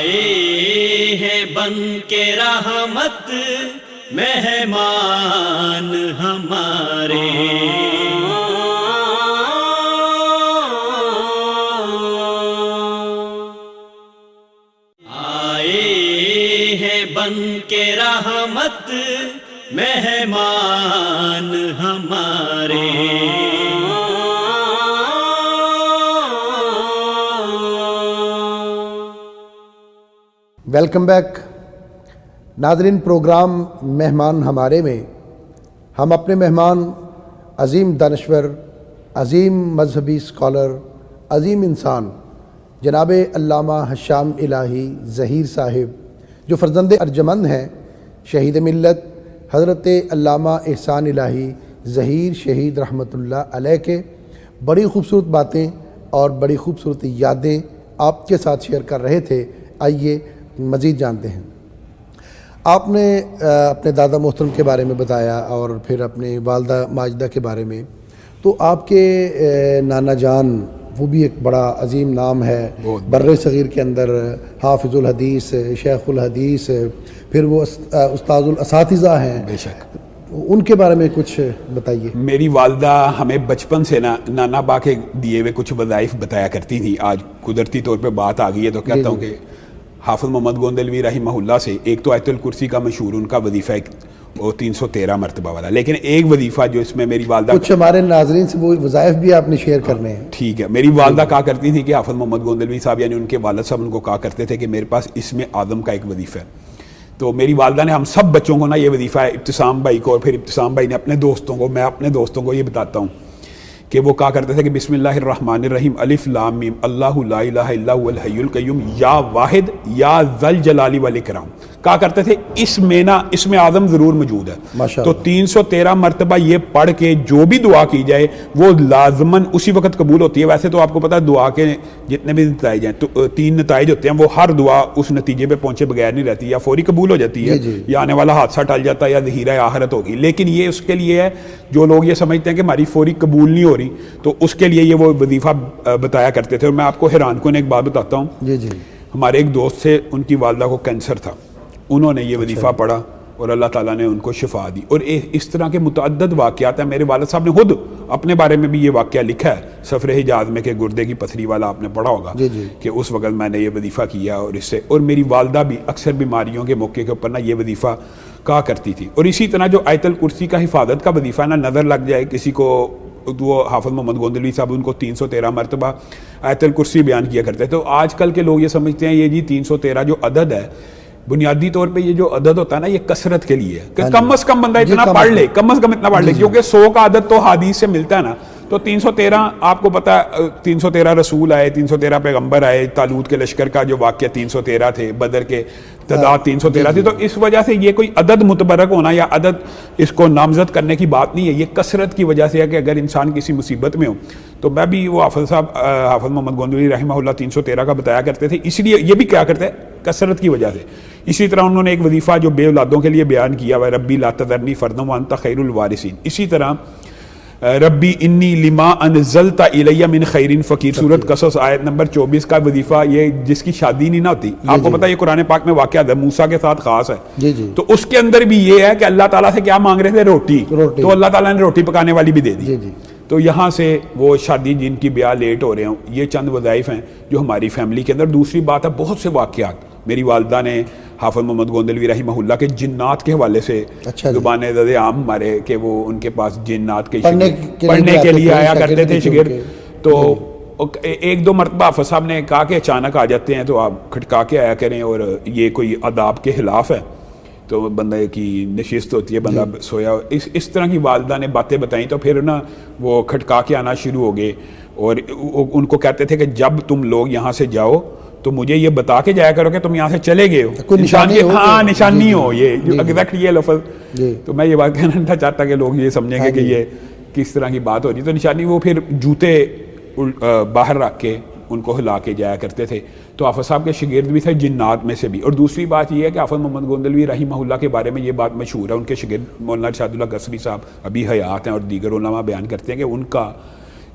آئے ہیں بن کے رحمت مہمان ہمارے، آئے ہیں بن کے رحمت مہمان ہمارے۔ ویلکم بیک ناظرین، پروگرام مہمان ہمارے میں ہم اپنے مہمان عظیم دانشور، عظیم مذہبی اسکالر، عظیم انسان جناب علامہ حشام الہی ظہیر صاحب، جو فرزند ارجمند ہیں، شہید ملت حضرت علامہ احسان الہی ظہیر شہید رحمۃ اللہ علیہ کے بڑی خوبصورت باتیں اور بڑی خوبصورت یادیں آپ کے ساتھ شیئر کر رہے تھے۔ آئیے مزید جانتے ہیں۔ آپ نے اپنے دادا محترم کے بارے میں بتایا اور پھر اپنی والدہ ماجدہ کے بارے میں، تو آپ کے نانا جان وہ بھی ایک بڑا عظیم نام ہے بر صغیر کے اندر، حافظ الحدیث، شیخ الحدیث، پھر وہ استاذ الاساتذہ ہیں۔ بے شک، ان کے بارے میں کچھ بتائیے۔ میری والدہ ہمیں بچپن سے نانا با کے دیے ہوئے کچھ وظائف بتایا کرتی تھی۔ آج قدرتی طور پہ بات آ گئی ہے تو کہتا ہوں کہ حافظ محمد گوندلوی رحمہ اللہ سے ایک تو آیت الکرسی کا مشہور ان کا وظیفہ وہ 313 مرتبہ والا، لیکن ایک وظیفہ جو اس میں میری والدہ کچھ ہمارے ناظرین سے وہ وظائف بھی آپ نے شیئر کرنے ہیں۔ ٹھیک ہے، میری والدہ کہا کرتی تھی کہ حافظ محمد گوندلوی صاحب یعنی ان کے والد صاحب ان کو کہا کرتے تھے کہ میرے پاس اسم اعظم کا ایک وظیفہ ہے۔ تو میری والدہ نے ہم سب بچوں کو یہ وظیفہ ہے، ابتسام بھائی کو، اور پھر ابتسام بھائی نے اپنے دوستوں کو، میں اپنے دوستوں کو یہ بتاتا ہوں کہ وہ کہا کرتے تھے کہ بسم اللہ الرحمن الرحیم الف لام میم اللہ لا الہ الا هو الحی القیوم یا واحد یا ذل جلال والاکرام۔ کہا کرتے تھے اس میں اس میں اعظم ضرور موجود ہے۔ تو 313 مرتبہ یہ پڑھ کے جو بھی دعا کی جائے وہ لازماً اسی وقت قبول ہوتی ہے۔ ویسے تو آپ کو پتہ ہے دعا کے جتنے بھی نتائج ہیں تو 3 نتائج ہوتے ہیں، وہ ہر دعا اس نتیجے پہ پہنچے بغیر نہیں رہتی، یا فوری قبول ہو جاتی ہے یا آنے والا حادثہ ٹل جاتا ہے یا ذخیرہ آخرت ہوگی۔ لیکن یہ اس کے لیے ہے جو لوگ یہ سمجھتے ہیں کہ ہماری فوری قبول نہیں ہو رہی، تو اس کے لیے یہ وہ وظیفہ بتایا کرتے تھے۔ اور میں آپ کو حیران کن ایک بات بتاتا ہوں۔ ہمارے ایک دوست سے ان کی والدہ کو کینسر تھا، انہوں نے یہ وظیفہ پڑھا اور اللہ تعالیٰ نے ان کو شفا دی۔ اور اس طرح کے متعدد واقعات ہیں۔ میرے والد صاحب نے خود اپنے بارے میں بھی یہ واقعہ لکھا ہے سفر حجاز میں کہ گردے کی پتھری والا آپ نے پڑھا ہوگا کہ اس وقت میں نے یہ وظیفہ کیا اور اس سے، اور میری والدہ بھی اکثر بیماریوں کے موقع کے اوپر یہ وظیفہ کہا کرتی تھی۔ اور اسی طرح جو آیت الکرسی کا حفاظت کا وظیفہ نظر لگ جائے کسی کو، وہ حافظ محمد گوندلوی صاحب ان کو 313 مرتبہ آیت الکرسی بیان کیا کرتے ہیں۔ تو آج کل کے لوگ یہ سمجھتے ہیں یہ جی 313 جو عدد ہے، بنیادی طور پہ یہ جو عدد ہوتا ہے نا یہ کثرت کے لیے ہے کہ کم از کم بندہ اتنا پڑھ لے، کم از کم اتنا پڑھ لے، کیونکہ 100 کا عدد تو حدیث سے ملتا ہے نا۔ تو 313 آپ کو پتا ہے 313 رسول آئے، 313 پیغمبر آئے، طالوت کے لشکر کا جو واقعہ 313 تھے، بدر کے تعداد 313 تھی۔ تو اس وجہ سے یہ کوئی عدد متبرک ہونا یا عدد اس کو نامزد کرنے کی بات نہیں ہے، یہ کثرت کی وجہ سے ہے کہ اگر انسان کسی مصیبت میں ہو تو میں بھی وہ حافظ محمد گوندلوی رحمہ اللہ 313 کا بتایا کرتے تھے، اس لیے یہ بھی کیا کرتے ہیں کثرت کی وجہ سے۔ اسی طرح انہوں نے ایک وظیفہ جو بے اولادوں کے لیے بیان کیا ہوا ہے، ربی لا تذرنی فردا وانت خیر الوارثین۔ اسی طرح ربی انی لما انزلت الی من خیر فقیر، سورۃ قصص آیت نمبر 24 کا وظیفہ، یہ جس کی شادی نہیں نہ ہوتی، آپ کو پتہ ہے یہ قرآن پاک میں واقعہ ہے، موسیٰ کے ساتھ خاص ہے، تو اس کے اندر بھی یہ ہے کہ اللہ تعالیٰ سے کیا مانگ رہے تھے؟ روٹی، تو اللہ تعالیٰ نے روٹی پکانے والی بھی دے دی۔ تو یہاں سے وہ شادی جن کی بیاہ لیٹ ہو رہے ہوں، یہ چند وظائف ہیں جو ہماری فیملی کے اندر۔ دوسری بات ہے بہت سے واقعات میری والدہ نے حافظ محمد گوندلوی رحمہ اللہ کے جنات کے حوالے سے زبان زد عام ہمارے کہ وہ ان کے پاس جنات کے پڑھنے کے لیے آیا کرتے تھے شاگرد۔ تو ایک دو مرتبہ حافظ صاحب نے کہا کہ اچانک آ جاتے ہیں تو آپ کھٹکا کے آیا کریں، اور یہ کوئی آداب کے خلاف ہے، تو بندے کی نشست ہوتی ہے، بندہ سویا، اس طرح کی والدہ نے باتیں بتائیں۔ تو پھر نا وہ کھٹکا کے آنا شروع ہو گئے، اور ان کو کہتے تھے کہ جب تم لوگ یہاں سے جاؤ تو مجھے یہ بتا کے جایا کرو کہ تم یہاں سے چلے گئے ہو، نشانی ہو، یہ ایگزیکٹلی یہ لفظ۔ تو میں یہ بات کہنا نہیں چاہتا کہ لوگ یہ سمجھیں گے کہ یہ کس طرح کی بات ہو رہی، تو نشانی وہ پھر جوتے باہر رکھ کے ان کو ہلا کے جایا کرتے تھے۔ تو حافظ صاحب کے شاگرد بھی تھے جنات میں سے بھی۔ اور دوسری بات یہ ہے کہ حافظ محمد گوندلوی رحمہ اللہ کے بارے میں یہ بات مشہور ہے، ان کے شاگرد مولانا ارشاد اللہ قصری صاحب ابھی حیات ہیں اور دیگر علماء بیان کرتے ہیں کہ ان کا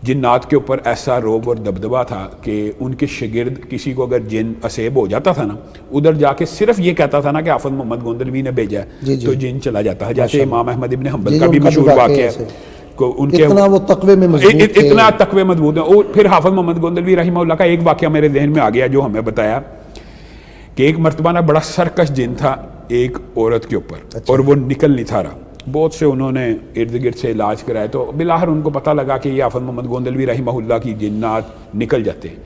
جنات کے اوپر ایسا روب اور دبدبا تھا کہ ان کے شاگرد کسی کو اگر جن اسیب ہو جاتا تھا نا، ادھر جا کے صرف یہ کہتا تھا نا کہ حافظ محمد گوندلوی نے بھیجا ہے تو جن چلا جاتا ہے. جیسے امام احمد ابن حنبل کا بھی مشہور واقعہ ہے، ان کے اتنا وہ تقوی میں مضبوط تھے، اتنا تقوی مضبوط ہے. اور پھر حافظ محمد گوندلوی رحمہ اللہ کا ایک واقعہ میرے ذہن میں آ گیا جو ہمیں بتایا کہ ایک مرتبہ نا بڑا سرکش جن تھا ایک عورت کے اوپر، اور وہ نکل نہیں تھا رہا. بہت سے انہوں نے ارد گرد سے علاج کرائے تو بالآخر ان کو پتہ لگا کہ یہ حافظ محمد گوندلوی رحمہ اللہ کی جنات نکل جاتے ہیں.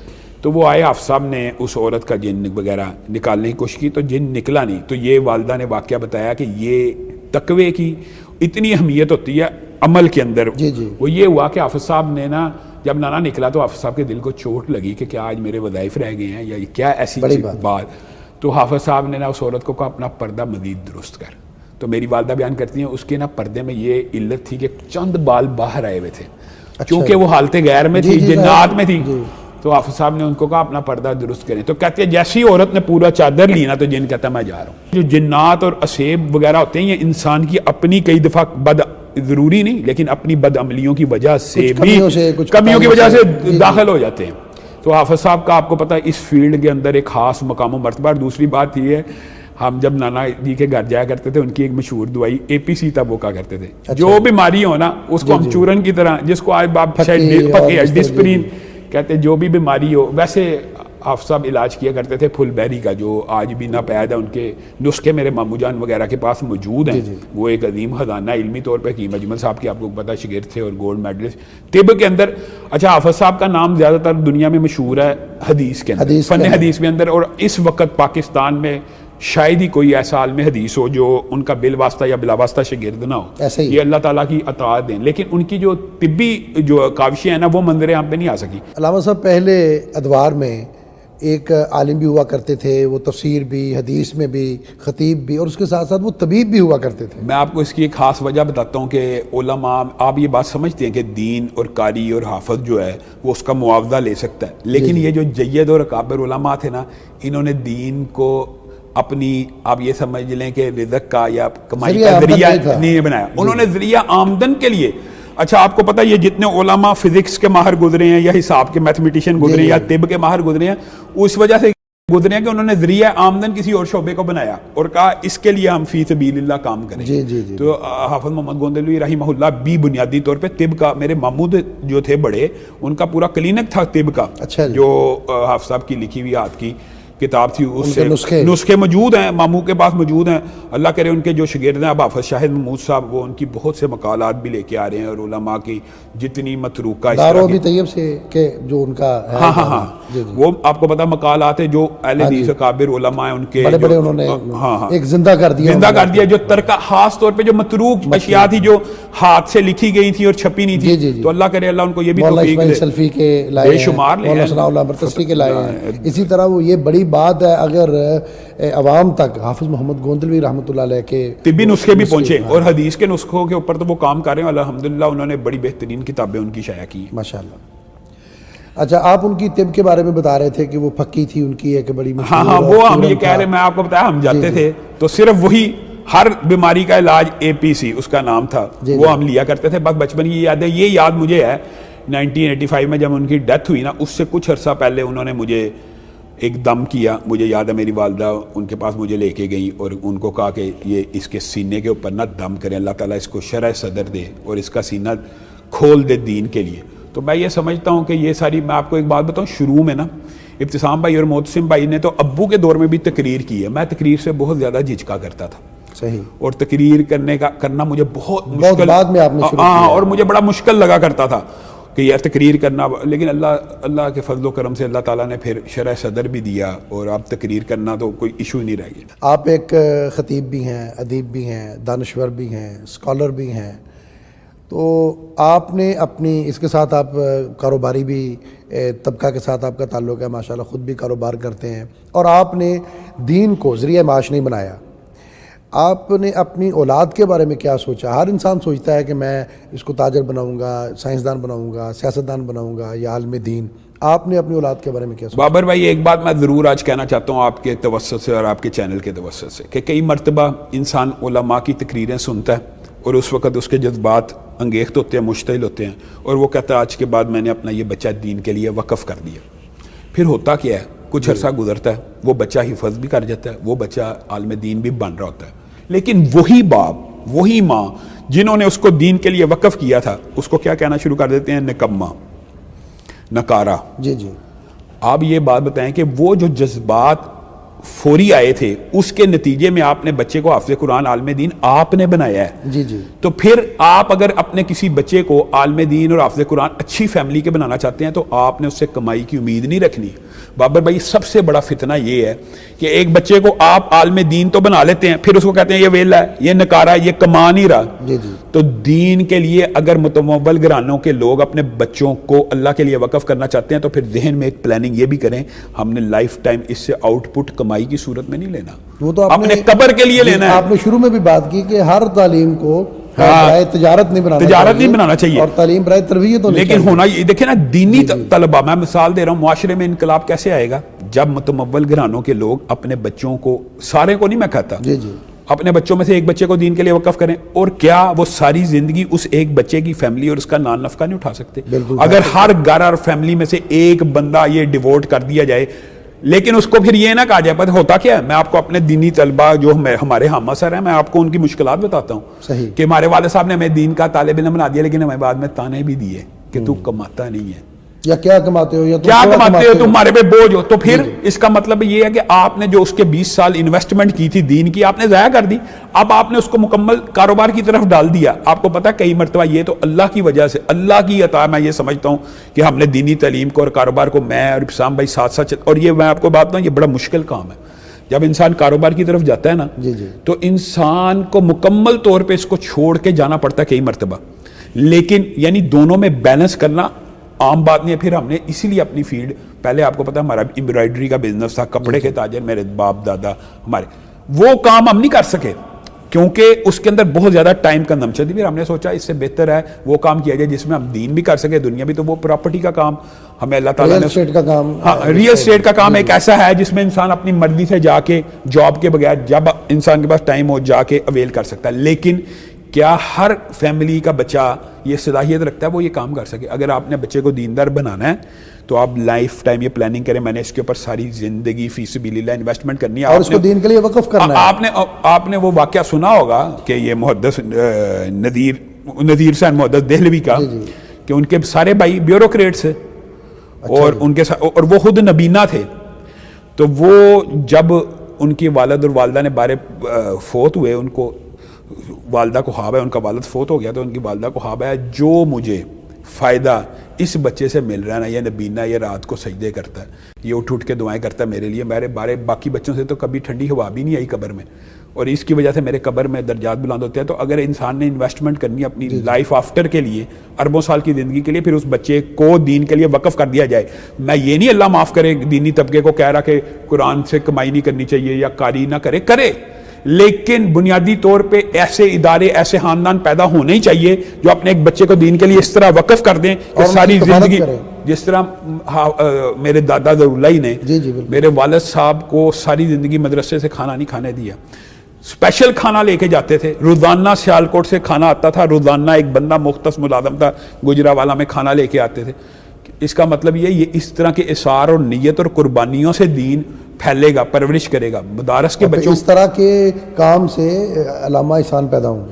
تو وہ آئے، حافظ صاحب نے اس عورت کا جن وغیرہ نکالنے کی کوشش کی تو جن نکلا نہیں. تو یہ والدہ نے واقعہ بتایا کہ یہ تقوی کی اتنی اہمیت ہوتی ہے عمل کے اندر. وہ یہ ہوا کہ حافظ صاحب نے نا جب نانا نکلا تو حافظ صاحب کے دل کو چوٹ لگی کہ کیا آج میرے وظائف رہ گئے ہیں یا کیا ایسی بات. تو حافظ صاحب نے نا اس عورت کو کہا اپنا پردہ مزید درست کر. تو میری والدہ بیان کرتی ہیں اس کے نا پردے میں یہ علت تھی کہ چند بال باہر آئے ہوئے تھے، کیونکہ وہ حالت غیر میں تھی، جنات میں تھی. تو حافظ صاحب نے ان کو کہا اپنا پردہ درست کریں. تو کہتے ہیں جیسی عورت نے پورا چادر لی نا تو جن کہتا ہے میں جا رہا ہوں. جو جنات اور اسیب وغیرہ ہوتے ہیں یہ انسان کی اپنی کئی دفعہ ضروری نہیں لیکن اپنی بد عملیوں کی وجہ سے بھی، کمیوں کی وجہ سے داخل ہو جاتے ہیں. تو حافظ صاحب کا آپ کو پتہ ہے اس فیلڈ کے اندر ایک خاص مقام و مرتبہ. اور دوسری بات یہ ہے ہم جب نانا جی کے گھر جایا کرتے تھے ان کی ایک مشہور دوائی APC تب وہ کہا کرتے تھے جو بیماری ہو نا اس کو ہم چورن کی طرح، جس کو آج باپ شاید ڈسپرین کہتے ہیں، جو بھی بیماری ہو. ویسے حافظ صاحب علاج کیا کرتے تھے پھل بیری کا جو آج بھی ناپید ہے. ان کے نسخے میرے مامو جان وغیرہ کے پاس موجود ہیں. وہ ایک عظیم خزانہ علمی طور پہ حکیم اجمل صاحب کے آپ کو پتہ شاگرد تھے اور گولڈ میڈلسٹ طب کے اندر. اچھا حافظ صاحب کا نام زیادہ تر دنیا میں مشہور ہے حدیث کے اندر، فن حدیث کے اندر. اور اس وقت پاکستان میں شاید ہی کوئی ایسا عالم حدیث ہو جو ان کا بل واسطہ یا بلا واسطہ شاگرد نہ ہو. یہ اللہ تعالیٰ کی عطاعت دیں. لیکن ان کی جو طبی جو کاوشیں ہیں نا وہ منظر یہاں پہ نہیں آ سکی. علامہ صاحب پہلے ادوار میں ایک عالم بھی ہوا کرتے تھے، وہ تفسیر بھی، حدیث میں بھی، خطیب بھی، اور اس کے ساتھ ساتھ وہ طبیب بھی ہوا کرتے تھے. میں آپ کو اس کی ایک خاص وجہ بتاتا ہوں کہ علماء، آپ یہ بات سمجھتے ہیں کہ دین اور قاری اور حافظ جو ہے وہ اس کا معاوضہ لے سکتا ہے، لیکن یہ جو جید اور اکابر علماء تھے نا انہوں نے دین کو اپنی، آپ یہ سمجھ لیں کہ رزق کا یا کمائی کا ذریعہ نہیں بنایا. انہوں نے ذریعہ آمدن کے لیے. اچھا آپ کو پتہ یہ جتنے علماء فزکس کے ماہر گزرے ہیں یا حساب کے میتھمیٹیشین گزرے ہیں یا طب کے ماہر گزرے ہیں اس وجہ سے گزرے ہیں کہ انہوں نے ذریعہ آمدن کسی اور شعبے کو بنایا اور کہا اس کے لیے ہم فی سبیل اللہ کام کریں. تو حافظ محمد گوندلوی رحمہ اللہ بھی بنیادی طور پہ طب کا، میرے ماموں جو تھے بڑے ان کا پورا کلینک تھا طب کا، جو حافظ صاحب کی لکھی ہوئی ہاتھ کی کتاب تھی، اس سے نسخے موجود ہیں، ماموں کے پاس موجود ہیں. اللہ کرے ان کے جو شاگرد ہیں اب حافظ شاہد محمود صاحب، وہ ان کی بہت سے مقالات بھی لے کے آ رہے ہیں اور علماء کی جتنی متروکہ اس طرح کی طیب سے کہ جو ان کا ہاں وہ آپ کو پتہ مقالات ہیں جو اہل حدیث اکابر علماء ہیں ان کے بڑے انہوں نے ایک زندہ کر دیا جو ترکہ، خاص طور پہ جو متروک اشیاء تھی جو ہاتھ سے لکھی گئی تھی اور چھپی نہیں تھی. تو اللہ کرے اللہ ان کو یہ بھی توفیق دے. سلفی کے لائے بے شمار مولانا ثناء اللہ مرتضوی کے لائے ہیں. اسی طرح وہ یہ بڑی بات ہے اگر عوام تک حافظ محمد گوندلوی رحمۃ اللہ علیہ کے طبی نسخے بھی پہنچے اور حدیث کے نسخوں کے اوپر تو وہ کام کر رہے ہیں الحمدللہ. انہوں نے بڑی بہترین کتابیں ان کی شائع کی ہیں ماشاءاللہ. اچھا آپ ان کی طب کے بارے میں بتا رہے تھے کہ وہ پھکی تھی ان کی ایک بڑی مشہور. ہاں وہ ہم یہ کہہ رہے ہیں، میں آپ کو بتایا ہم جاتے تھے تو صرف وہی ہر بیماری کا علاج APC اس کا نام تھا، وہ ہم لیا کرتے تھے. بس بچپن کی یاد ہے. یہ یاد مجھے ہے 1985 میں جب ان کی ڈیتھ ہوئی نا اس سے کچھ عرصہ پہلے انہوں نے مجھے ایک دم کیا. مجھے یاد ہے میری والدہ ان کے پاس مجھے لے کے گئی اور ان کو کہا کہ یہ اس کے سینے کے اوپر نہ دم کریں، اللہ تعالیٰ اس کو شرح صدر دے اور اس کا سینہ کھول دے دین کے لیے. تو میں یہ سمجھتا ہوں کہ یہ ساری، میں آپ کو ایک بات بتاؤں، شروع میں نا ابتسام بھائی اور محتسم بھائی نے تو ابو کے دور میں بھی تقریر کی ہے. میں تقریر سے بہت زیادہ جھجکا کرتا تھا. صحیح. اور تقریر کرنا مجھے بہت مشکل، بعد میں آپ نے شروع کیا اور مجھے بڑا مشکل لگا کرتا تھا کہ یار تقریر کرنا. لیکن اللہ کے فضل و کرم سے اللہ تعالیٰ نے پھر شرح صدر بھی دیا اور اب تقریر کرنا تو کوئی ایشو نہیں رہ گیا. آپ ایک خطیب بھی ہیں، ادیب بھی ہیں، دانشور بھی ہیں، اسکالر بھی ہیں. تو آپ نے اپنی، اس کے ساتھ آپ کاروباری بھی طبقہ کے ساتھ آپ کا تعلق ہے ماشاءاللہ، خود بھی کاروبار کرتے ہیں اور آپ نے دین کو ذریعہ معاش نہیں بنایا. آپ نے اپنی اولاد کے بارے میں کیا سوچا؟ ہر انسان سوچتا ہے کہ میں اس کو تاجر بناؤں گا، سائنسدان بناؤں گا، سیاستدان بناؤں گا یا عالم دین. آپ نے اپنی اولاد کے بارے میں کیا سوچا؟ بابر بھائی ایک بات میں ضرور آج کہنا چاہتا ہوں آپ کے توسط سے اور آپ کے چینل کے توسط سے کہ کئی مرتبہ انسان علماء کی تقریریں سنتا ہے اور اس وقت اس کے جذبات انگیخت ہوتے ہیں, مشتعل ہوتے ہیں, اور وہ کہتا ہے آج کے بعد میں نے اپنا یہ بچہ دین کے لیے وقف کر دیا. پھر ہوتا کیا ہے, کچھ عرصہ گزرتا ہے, وہ بچہ حفظ بھی کر جاتا ہے, وہ بچہ عالم دین بھی بن رہا ہوتا ہے, لیکن وہی باپ, وہی ماں جنہوں نے اس کو دین کے لیے وقف کیا تھا, اس کو کیا کہنا شروع کر دیتے ہیں, نکما, نکارا. جی جی. آپ یہ بات بتائیں کہ وہ جو جذبات فوری آئے تھے, اس کے نتیجے میں آپ نے بچے کو حافظ قرآن عالم دین آپ نے بنایا ہے. جی جی. تو پھر آپ اگر اپنے کسی بچے کو عالم دین اور حافظ قرآن اچھی فیملی کے بنانا چاہتے ہیں تو آپ نے اس سے کمائی کی امید نہیں رکھنی. بابر بھائی, سب سے بڑا فتنہ یہ ہے کہ ایک بچے کو آپ عالم دین تو بنا لیتے ہیں, پھر اس کو کہتے ہیں یہ ویلا ہے, یہ نکارا ہے, یہ کما نہیں رہا. جی جی. تو دین کے لیے اگر متمول گھرانوں کے لوگ اپنے بچوں کو اللہ کے لیے وقف کرنا چاہتے ہیں تو پھر ذہن میں ایک پلاننگ یہ بھی کریں, ہم نے لائف ٹائم اس سے آؤٹ پٹ کمائی کی صورت میں نہیں لینا, وہ تو اپنے قبر کے لیے لینا ہے. آپ نے شروع میں بھی بات کی کہ ہر تعلیم کو برائے تجارت نہیں بنانا چاہیے اور تعلیم برائے تربیت ہونی چاہیے. لیکن ہونا یہ دیکھیں نا, دینی طلبہ, میں مثال دے رہا ہوں, معاشرے میں انقلاب کیسے آئے گا جب متمول گھرانوں کے لوگ اپنے بچوں کو, سارے کو نہیں میں کہتا, جی جی, اپنے بچوں میں سے ایک بچے کو دین کے لیے وقف کریں, اور کیا وہ ساری زندگی اس ایک بچے کی فیملی اور اس کا نان نفقہ نہیں اٹھا سکتے؟ اگر ہر گھر اور فیملی میں سے ایک بندہ یہ ڈیووٹ کر دیا جائے, لیکن اس کو پھر یہ نہ کہا جائے. پتہ ہوتا کیا ہے, میں آپ کو اپنے دینی طلبہ جو ہمارے ہم سر ہیں, میں آپ کو ان کی مشکلات بتاتا ہوں. صحیح. کہ ہمارے والد صاحب نے ہمیں دین کا طالب علم بنا دیا, لیکن ہمیں بعد میں تانے بھی دیے کہ تو کماتا نہیں ہے, یا کیا کماتے ہو, یا کیا کماتے ہو, تمہارے پہ بوجھ ہو. تو پھر اس کا مطلب یہ ہے کہ آپ نے جو اس کے 20 سال انویسٹمنٹ کی تھی دین کی, آپ نے ضائع کر دی. اب آپ نے اس کو مکمل کاروبار کی طرف ڈال دیا. آپ کو پتا کئی مرتبہ یہ تو اللہ کی وجہ سے, اللہ کی عطا میں یہ سمجھتا ہوں کہ ہم نے دینی تعلیم کو اور کاروبار کو, میں اور ابتسام بھائی ساتھ ساتھ, اور یہ میں آپ کو بات بتاؤں, یہ بڑا مشکل کام ہے. جب انسان کاروبار کی طرف جاتا ہے نا, تو انسان کو مکمل طور پہ اس کو چھوڑ کے جانا پڑتا ہے کئی مرتبہ, لیکن یعنی دونوں میں بیلنس کرنا عام بات نہیں ہے. پھر ہم نے اسی لیے اپنی فیلڈ, پہلے آپ کو پتا ہمارا امبرائڈری کا بزنس تھا, کپڑے کے تاجر میرے باپ دادا ہمارے, وہ کام ہم نہیں کر سکے کیونکہ اس کے اندر بہت زیادہ ٹائم کنزمپشن تھی. پھر ہم نے سوچا اس سے بہتر ہے وہ کام کیا جائے جس میں ہم دین بھی کر سکے, دنیا بھی. تو وہ پراپرٹی کا کام ہمیں اللہ تعالیٰ نے, ریئل اسٹیٹ کا کام ایک ایسا ہے جس میں انسان اپنی مرضی سے جا کے, جاب کے بغیر, جب انسان کے پاس ٹائم ہو جا کے اویل کر سکتا ہے. لیکن کیا ہر فیملی کا بچہ یہ صلاحیت رکھتا ہے وہ یہ کام کر سکے؟ اگر آپ نے بچے کو دیندار بنانا ہے تو آپ لائف ٹائم یہ پلاننگ کریں, میں نے اس کے اوپر ساری زندگی فی سبیل اللہ انویسٹمنٹ کرنی ہے, اور اس کو دین کے لیے وقف کرنا ہے. آپ نے وہ واقعہ سنا ہوگا کہ یہ محدث نذیر حسین محدث دہلوی کا, کہ ان کے سارے بھائی بیوروکریٹس ہیں, اور ان کے اور وہ خود نبینا تھے. تو وہ جب ان کی والد اور والدہ نے بارے فوت ہوئے, ان کو والدہ کو خواب ہے, ان کا والد فوت ہو گیا, تو ان کی والدہ کو خواب ہے جو مجھے فائدہ اس بچے سے مل رہا ہے نا, یہ نبینا یہ رات کو سجدے کرتا ہے, یہ اٹھ کے دعائیں کرتا ہے میرے لیے, میرے بارے باقی بچوں سے تو کبھی ٹھنڈی ہوا بھی نہیں آئی قبر میں, اور اس کی وجہ سے میرے قبر میں درجات بلند ہوتے ہیں. تو اگر انسان نے انویسٹمنٹ کرنی ہے اپنی لائف آفٹر کے لیے, اربوں سال کی زندگی کے لیے, پھر اس بچے کو دین کے لیے وقف کر دیا جائے. میں یہ نہیں اللہ معاف کرے دینی طبقے کو کہہ رہا کہ قرآن سے کمائی نہیں کرنی چاہیے یا قاری نہ کرے, لیکن بنیادی طور پہ ایسے ادارے, ایسے خاندان پیدا ہونے ہی چاہیے جو اپنے ایک بچے کو دین کے لیے اس طرح وقف کر دیں کہ ساری زندگی, جس طرح میرے دادا ضرورلائی نے میرے والد صاحب کو ساری زندگی مدرسے سے کھانا نہیں کھانے دیا, اسپیشل کھانا لے کے جاتے تھے, روزانہ سیالکوٹ سے کھانا آتا تھا, روزانہ ایک بندہ مختص ملازم تھا گجرانوالہ میں کھانا لے کے آتے تھے. اس کا مطلب یہ اس طرح کے اثار اور نیت اور قربانیوں سے دین پھیلے گا, پرورش کرے گا. مدارس کے بچوں اس طرح کے کام سے علامہ احسان پیدا ہوں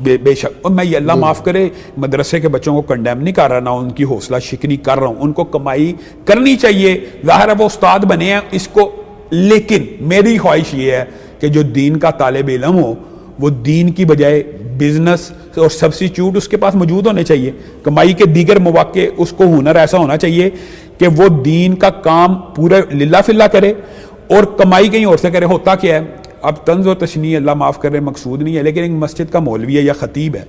گے بے شک. اور میں یہ اللہ معاف کرے مدرسے کے بچوں کو کنڈیم نہیں کر رہا, نہ ان کی حوصلہ شکنی کر رہا ہوں, ان کو کمائی کرنی چاہیے, ظاہر ہے وہ استاد بنے ہیں اس کو, لیکن میری خواہش یہ ہے کہ جو دین کا طالب علم ہو وہ دین کی بجائے بزنس اور سبسٹیچیوٹ اس کے پاس موجود ہونے چاہیے, کمائی کے دیگر مواقع اس کو ہنر ایسا ہونا چاہیے کہ وہ دین کا کام پورا للہ فلہ کرے اور کمائی کہیں اور سے کرے. ہوتا کیا ہے, اب طنز و تشنیع اللہ معاف کرے مقصود نہیں ہے, لیکن ایک مسجد کا مولوی ہے یا خطیب ہے,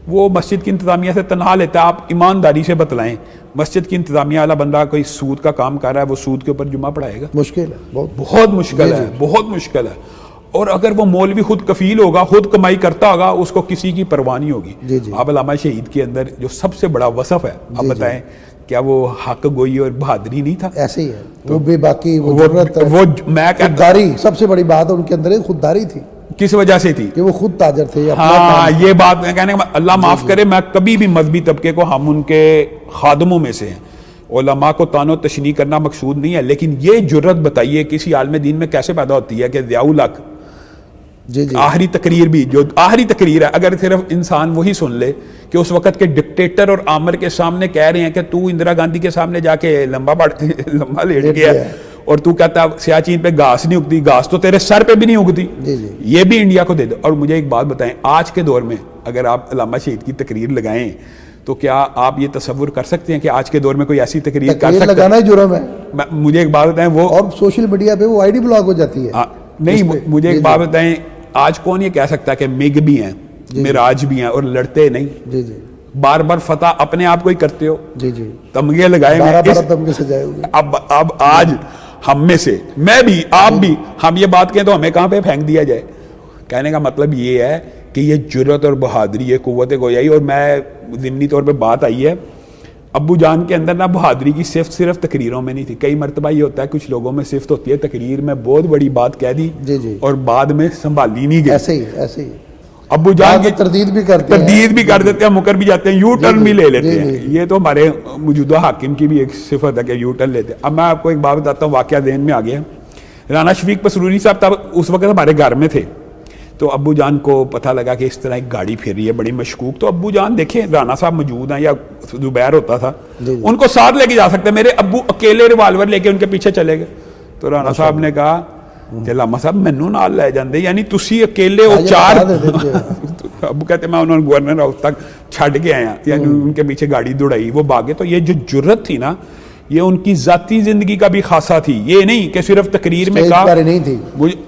وہ مسجد کی انتظامیہ سے تنہا لیتا ہے. آپ ایمانداری سے بتلائیں, مسجد کی انتظامیہ والا بندہ کوئی سود کا کام کر رہا ہے, وہ سود کے اوپر جمعہ پڑھائے گا؟ مشکل ہے, بہت مشکل ہے, بہت مشکل ہے. اور اگر وہ مولوی خود کفیل ہوگا, خود کمائی کرتا ہوگا, اس کو کسی کی پرواہ نہیں ہوگی. اب علامہ شہید کے اندر جو سب سے بڑا وصف ہے, آپ بتائیں کیا وہ حق گوئی اور بہادری نہیں تھا؟ ایسے ہی ہے, وہ بے باقی, وہ میں خودداری, سب سے بڑی بات ان کے اندر خودداری تھی. کس وجہ سے تھی؟ کہ وہ خود تاجر تھے. ہاں یہ بات میں کہنے کا اللہ معاف کرے، میں کبھی بھی مذہبی طبقے کو ہم ان کے خادموں میں سے ہیں، علماء کو تان و تشنیع کرنا مقصود نہیں ہے، لیکن یہ جرت بتائیے کسی عالم دین میں کیسے پیدا ہوتی ہے کہ ضیاء الحق آخری تقریر بھی، جو آخری تقریر ہے، اگر صرف انسان وہی سن لے کہ اس وقت کے ڈکٹیٹر اور آمر کے سامنے کہہ رہے ہیں کہ تو اندرا گاندھی کے سامنے جا کے لمبا لیٹ گیا اور تو کہتا سیاچین پہ گھاس نہیں اگتی، گھاس تو تیرے سر پہ بھی نہیں اگتی. یہ بھی انڈیا کو دے دو. اور مجھے ایک بات بتائیں، آج کے دور میں اگر آپ علامہ شہید کی تقریر لگائیں تو کیا آپ یہ تصور کر سکتے ہیں کہ آج کے دور میں کوئی ایسی تقریر کر سکتا ہے؟ لگانا ہی جرم ہے. مجھے ایک بات بتائیں، وہ اور سوشل میڈیا پہ وہ آئی ڈی بلاک ہو جاتی ہے. نہیں، مجھے ایک بات بتائیں، آج کون یہ کہہ سکتا ہے کہ مگ بھی ہیں، معراج بھی ہیں اور لڑتے نہیں؟ جی جی. بار بار فتح اپنے آپ کو ہی کرتے ہو. جی جی. تمغے لگائے ہوئے، تمغے سجائے ہوئے. اب آج ہم میں سے، میں بھی، آپ بھی، ہم یہ بات کہیں تو ہمیں کہاں پہ پھینک دیا جائے. کہنے کا مطلب یہ ہے کہ یہ جرت اور بہادری، یہ قوت گویائی. اور میں ضمنی طور پہ بات آئی ہے، ابو جان کے اندر نا بہادری کی صرف تقریروں میں نہیں تھی. کئی مرتبہ یہ ہوتا ہے کچھ لوگوں میں صفت ہوتی ہے تقریر میں بہت بڑی بات کہہ دی اور بعد میں سنبھالی نہیں گئی. ایسے ہی ابو جان کی تردید بھی کر دیتے ہیں، مکر بھی جاتے ہیں، یو ٹرن بھی لے لیتے ہیں. یہ تو ہمارے موجودہ حاکم کی بھی ایک صفت ہے کہ یو ٹرن لیتے ہیں. اب میں آپ کو ایک بات بتاتا ہوں، واقعہ ذہن میں آ گیا. رانا شفیق پسروری صاحب تب اس وقت ہمارے گھر میں تھے، تو ابو جان کو پتہ لگا کہ اس طرح ایک گاڑی پھر رہی ہے بڑی مشکوک. تو ابو جان دیکھیں رانا صاحب موجود ہیں یا زبیر ہوتا تھا، ان کو ساتھ لے کے جا سکتے. میرے ابو اکیلے ریوالور لے کے ان کے پیچھے چلے گئے. تو رانا صاحب نے کہا کہ لاما صاحب مینوں نال لے جاندے، یعنی تسی اکیلے ہو چار. ابو کہتے میں انہوں نے گورنر ہاؤس تک چھڈ کے آیا، یعنی ان کے پیچھے گاڑی دوڑائی، وہ بھاگے. تو یہ جو جرت تھی نا، یہ ان کی ذاتی زندگی کا بھی خاصہ تھی. یہ نہیں کہ صرف تقریر میں کہا.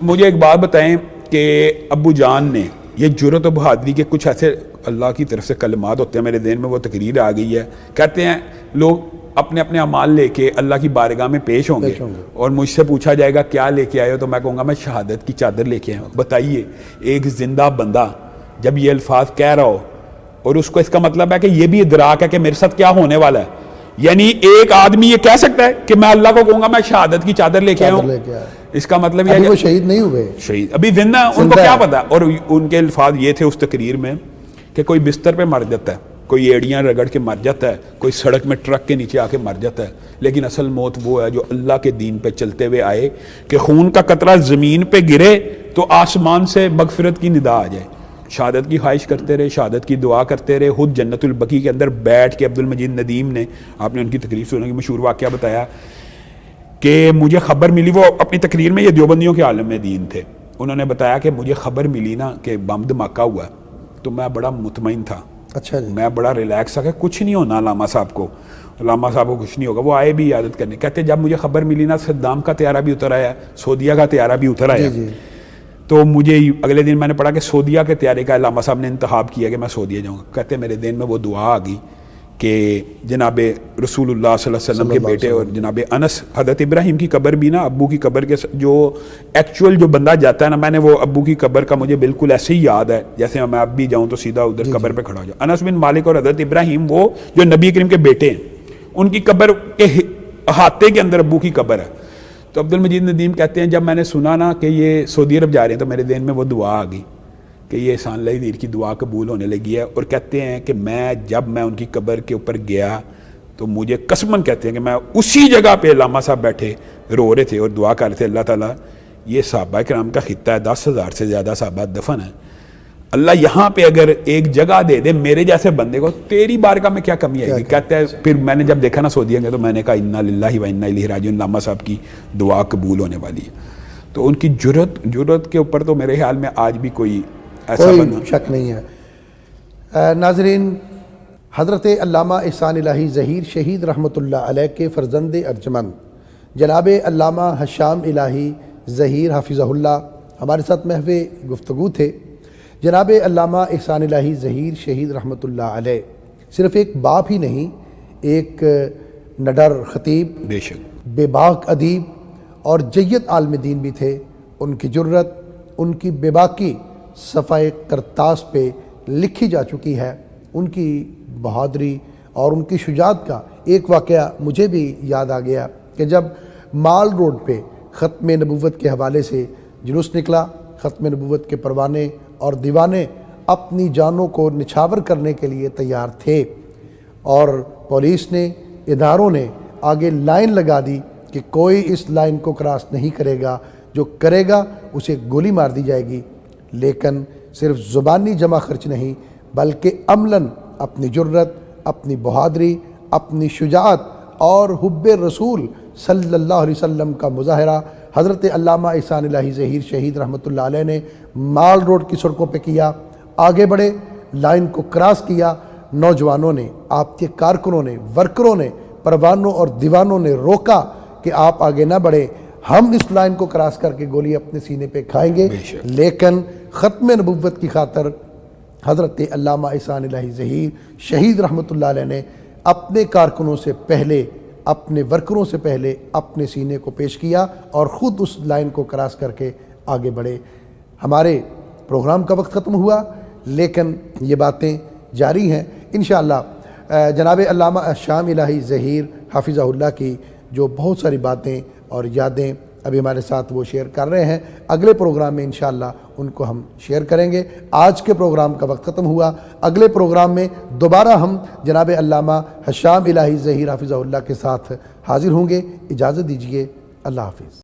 مجھے ایک بات بتائیں کہ ابو جان نے یہ جرت و بہادری کے کچھ ایسے اللہ کی طرف سے کلمات ہوتے ہیں، میرے ذہن میں وہ تقریر آ گئی ہے. کہتے ہیں لوگ اپنے اپنے اعمال لے کے اللہ کی بارگاہ میں پیش ہوں گے اور مجھ سے پوچھا جائے گا کیا لے کے آئے ہو، تو میں کہوں گا میں شہادت کی چادر لے کے آیا ہوں. بتائیے ایک زندہ بندہ جب یہ الفاظ کہہ رہا ہو اور اس کو اس کا مطلب ہے کہ یہ بھی ادراک ہے کہ میرے ساتھ کیا ہونے والا ہے. یعنی ایک آدمی یہ کہہ سکتا ہے کہ میں اللہ کو کہوں گا میں شہادت کی چادر لے کے آیا ہوں، اس کا مطلب یہ وہ شہید نہیں ہوئے، شہید ابھی زندہ ہیں، ان کو کیا پتا. اور ان کے الفاظ یہ تھے اس تقریر میں کہ کوئی بستر پہ مر جاتا ہے، کوئی ایڑیاں رگڑ کے مر جاتا ہے، کوئی سڑک میں ٹرک کے نیچے آ کے مر جاتا ہے، لیکن اصل موت وہ ہے جو اللہ کے دین پہ چلتے ہوئے آئے کہ خون کا قطرہ زمین پہ گرے تو آسمان سے مغفرت کی ندا آ جائے. شہادت کی خواہش کرتے رہے، شہادت کی دعا کرتے رہے. خود جنت البقیع کے اندر بیٹھ کے عبد المجید ندیم نے، آپ نے ان کی تقریر سننے کی مشہور واقعہ بتایا کہ مجھے خبر ملی، وہ اپنی تقریر میں یہ دیوبندیوں کے عالم دین تھے، انہوں نے بتایا کہ مجھے خبر ملی نا کہ بم دھماکہ ہوا تو میں بڑا مطمئن تھا. اچھا جی. میں بڑا ریلیکس تھا کہ کچھ نہیں ہونا علامہ صاحب کو کچھ نہیں ہوگا. وہ آئے بھی عیادت کرنے. کہتے جب مجھے خبر ملی نا صدام کا طیارہ بھی اتر آیا، سعودیہ کا طیارہ بھی اتر آیا، تو مجھے اگلے دن میں نے پڑھا کہ سعودیہ کے طیارے کا علامہ صاحب نے انتخاب کیا کہ میں سعودیہ جاؤں گا. کہتے میرے دین میں وہ دعا آ گئی کہ جناب رسول اللہ صلی اللہ علیہ وسلم کے بیٹے اور جناب انس، حضرت ابراہیم کی قبر بھی نا ابو کی قبر کے جو ایکچوئل جو بندہ جاتا ہے نا، میں نے وہ ابو کی قبر کا مجھے بالکل ایسے ہی یاد ہے جیسے میں اب بھی جاؤں تو سیدھا ادھر قبر پہ کھڑا ہو جاؤں. انس بن مالک اور حضرت ابراہیم وہ جو نبی کریم کے بیٹے ہیں، ان کی قبر کے احاطے کے اندر ابو کی قبر ہے. تو عبد المجید ندیم کہتے ہیں جب میں نے سنا نا کہ یہ سعودی عرب جا رہے ہیں تو میرے ذہن میں وہ دعا آ گئی کہ یہ احسان اللہ دیر کی دعا قبول ہونے لگی ہے. اور کہتے ہیں کہ جب میں ان کی قبر کے اوپر گیا تو مجھے قسماً کہتے ہیں کہ میں اسی جگہ پہ علامہ صاحب بیٹھے رو رہے تھے اور دعا کر رہے تھے، اللہ تعالیٰ یہ صحابہ کرام کا خطہ ہے، 10,000 سے زیادہ صحابہ دفن ہیں، اللہ یہاں پہ اگر ایک جگہ دے دے میرے جیسے بندے کو، تیری بارگاہ میں کیا کمی آئے گی. کہتے ہیں پھر میں نے جب دیکھا نا سعودیہ کے تو میں نے کہا انا للہ و انا الیہ راجعون، علامہ صاحب کی دعا قبول ہونے والی ہے. تو ان کی جرت کے اوپر تو میرے خیال میں آج بھی کوئی ایسا کوئی شک نہیں ہے. ناظرین، حضرت علامہ احسان الہی ظہیر شہید رحمۃ اللہ علیہ کے فرزند ارجمند جناب علامہ حشام الہی ظہیر حافظہ اللہ ہمارے ساتھ محو گفتگو تھے. جناب علامہ احسان الہی ظہیر شہید رحمۃ اللہ علیہ صرف ایک باپ ہی نہیں، ایک نڈر خطیب، بے شک بے باک ادیب اور جید عالم دین بھی تھے. ان کی جرت، ان کی بے باکی صفحہ کرتاس پہ لکھی جا چکی ہے. ان کی بہادری اور ان کی شجاعت کا ایک واقعہ مجھے بھی یاد آ گیا کہ جب مال روڈ پہ ختم نبوت کے حوالے سے جلوس نکلا، ختم نبوت کے پروانے اور دیوانے اپنی جانوں کو نچھاور کرنے کے لیے تیار تھے، اور پولیس نے، اداروں نے آگے لائن لگا دی کہ کوئی اس لائن کو کراس نہیں کرے گا، جو کرے گا اسے گولی مار دی جائے گی۔ لیکن صرف زبانی جمع خرچ نہیں بلکہ عملاً اپنی جرت، اپنی بہادری، اپنی شجاعت اور حب رسول صلی اللہ علیہ وسلم کا مظاہرہ حضرت علامہ احسان الہی ظہیر شہید رحمۃ اللہ علیہ نے مال روڈ کی سڑکوں پہ کیا۔ آگے بڑھے، لائن کو کراس کیا، نوجوانوں نے، آپ کے کارکنوں نے، ورکروں نے، پروانوں اور دیوانوں نے روکا کہ آپ آگے نہ بڑھے، ہم اس لائن کو کراس کر کے گولی اپنے سینے پہ کھائیں گے۔ لیکن ختم نبوت کی خاطر حضرت علامہ احسان الہی ظہیر شہید رحمۃ اللہ علیہ نے اپنے کارکنوں سے پہلے، اپنے ورکروں سے پہلے اپنے سینے کو پیش کیا اور خود اس لائن کو کراس کر کے آگے بڑھے۔ ہمارے پروگرام کا وقت ختم ہوا، لیکن یہ باتیں جاری ہیں انشاءاللہ۔ جناب علامہ شام الہی ظہیر حافظہ اللہ کی جو بہت ساری باتیں اور یادیں ابھی ہمارے ساتھ وہ شیئر کر رہے ہیں، اگلے پروگرام میں انشاءاللہ ان کو ہم شیئر کریں گے۔ آج کے پروگرام کا وقت ختم ہوا، اگلے پروگرام میں دوبارہ ہم جناب علامہ شام الہی ظہیر حافظہ اللہ کے ساتھ حاضر ہوں گے۔ اجازت دیجیے، اللہ حافظ۔